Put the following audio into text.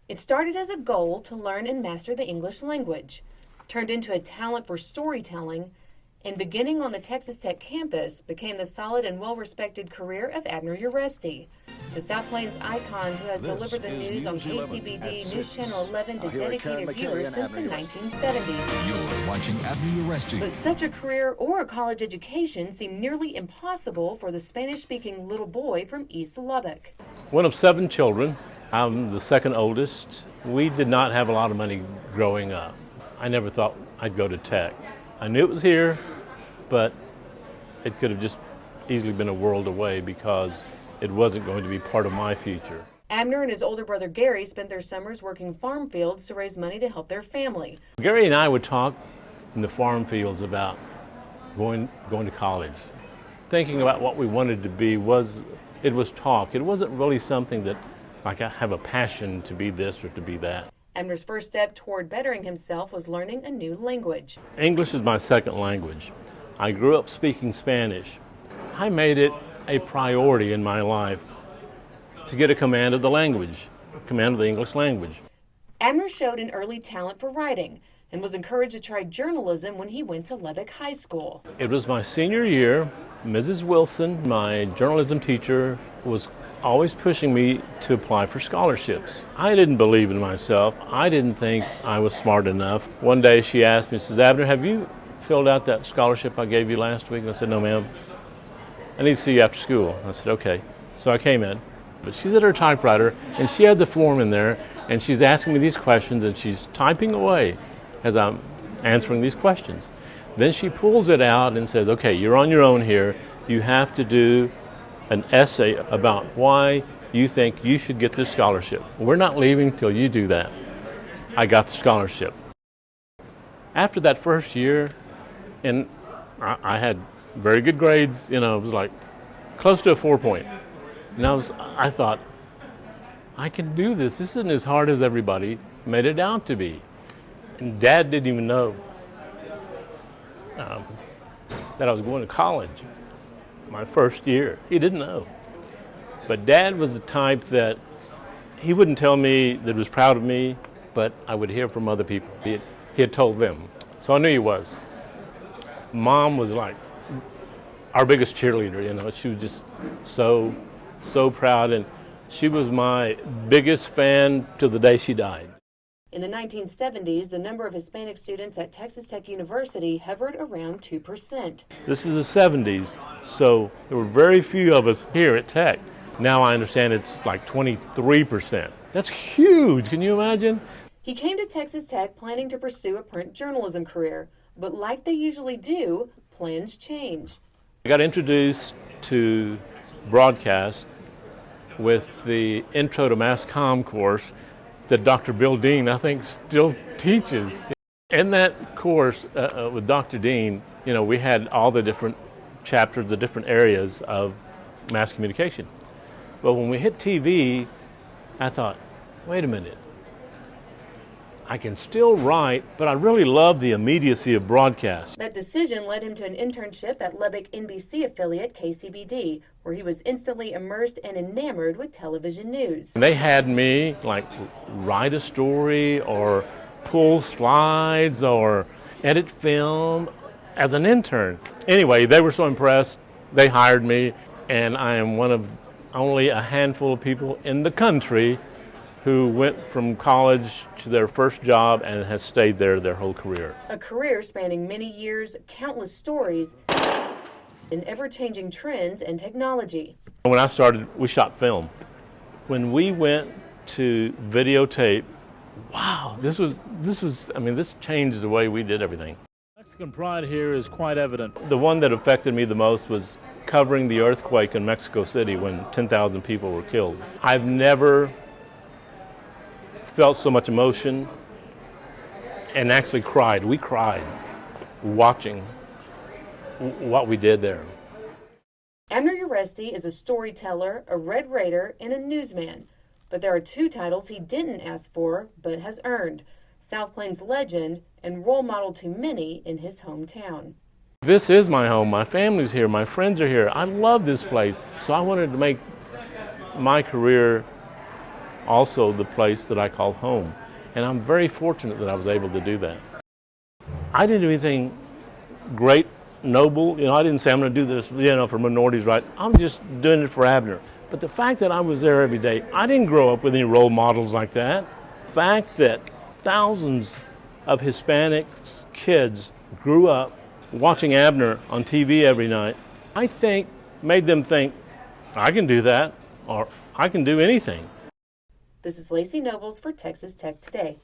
It started as a goal to learn and master the English language, turned into a talent for storytelling, and beginning on the Texas Tech campus became the solid and well-respected career of Abner Euresti, the South Plains icon who has delivered the news on KCBD News Channel 11 to dedicated viewers since the 1970s. You're watching Abner Euresti. But such a career or a college education seemed nearly impossible for the Spanish-speaking little boy from East Lubbock. One of 7 children. I'm the second oldest. We did not have a lot of money growing up. I never thought I'd go to Tech. I knew it was here, but it could have just easily been a world away because it wasn't going to be part of my future. Abner and his older brother Gary spent their summers working farm fields to raise money to help their family. Gary and I would talk in the farm fields about going to college. Thinking about what we wanted to be was talk. It wasn't really something that like I have a passion to be this or to be that. Abner's first step toward bettering himself was learning a new language. English is my second language. I grew up speaking Spanish. I made it a priority in my life to get a command of the language, command of the English language. Abner showed an early talent for writing and was encouraged to try journalism when he went to Lubbock High School. It was my senior year. Mrs. Wilson, my journalism teacher, was always pushing me to apply for scholarships. I didn't believe in myself. I didn't think I was smart enough. One day she asked me, says, Abner, have you filled out that scholarship I gave you last week? And I said, no, ma'am. I need to see you after school. I said, okay. So I came in. But she's at her typewriter, and she had the form in there, and she's asking me these questions, and she's typing away as I'm answering these questions. Then she pulls it out and says, okay, you're on your own here. You have to do an essay about why you think you should get this scholarship. We're not leaving till you do that. I got the scholarship. After that first year, and I had very good grades, it was like close to a 4-point. And I thought, I can do this. This isn't as hard as everybody made it out to be. And Dad didn't even know that I was going to college. My first year. He didn't know. But Dad was the type that he wouldn't tell me that he was proud of me, but I would hear from other people. He had told them. So I knew he was. Mom was like our biggest cheerleader, She was just so proud, and she was my biggest fan till the day she died. In the 1970s, the number of Hispanic students at Texas Tech University hovered around 2%. This is the 70s, so there were very few of us here at Tech. Now I understand it's like 23%. That's huge, can you imagine? He came to Texas Tech planning to pursue a print journalism career, but like they usually do, plans change. I got introduced to broadcast with the Intro to Mass Comm course that Dr. Bill Dean, I think, still teaches. In that course with Dr. Dean, we had all the different chapters, the different areas of mass communication. But when we hit TV, I thought, wait a minute. I can still write, but I really love the immediacy of broadcast. That decision led him to an internship at Lubbock NBC affiliate KCBD, where he was instantly immersed and enamored with television news. They had me write a story or pull slides or edit film as an intern. Anyway, they were so impressed, they hired me, and I am one of only a handful of people in the country who went from college to their first job and has stayed there their whole career. A career spanning many years, countless stories, and ever-changing trends and technology. When I started, we shot film. When we went to videotape, wow, this changed the way we did everything. Mexican pride here is quite evident. The one that affected me the most was covering the earthquake in Mexico City when 10,000 people were killed. I've never felt so much emotion and actually cried. We cried watching what we did there. Abner Euresti is a storyteller, a Red Raider, and a newsman. But there are 2 titles he didn't ask for, but has earned: South Plains legend and role model to many in his hometown. This is my home. My family's here. My friends are here. I love this place. So I wanted to make my career also the place that I call home. And I'm very fortunate that I was able to do that. I didn't do anything great, noble. I didn't say I'm going to do this, for minorities' rights. I'm just doing it for Abner. But the fact that I was there every day, I didn't grow up with any role models like that. The fact that thousands of Hispanic kids grew up watching Abner on TV every night, I think made them think, I can do that, or I can do anything. This is Lacey Nobles for Texas Tech Today.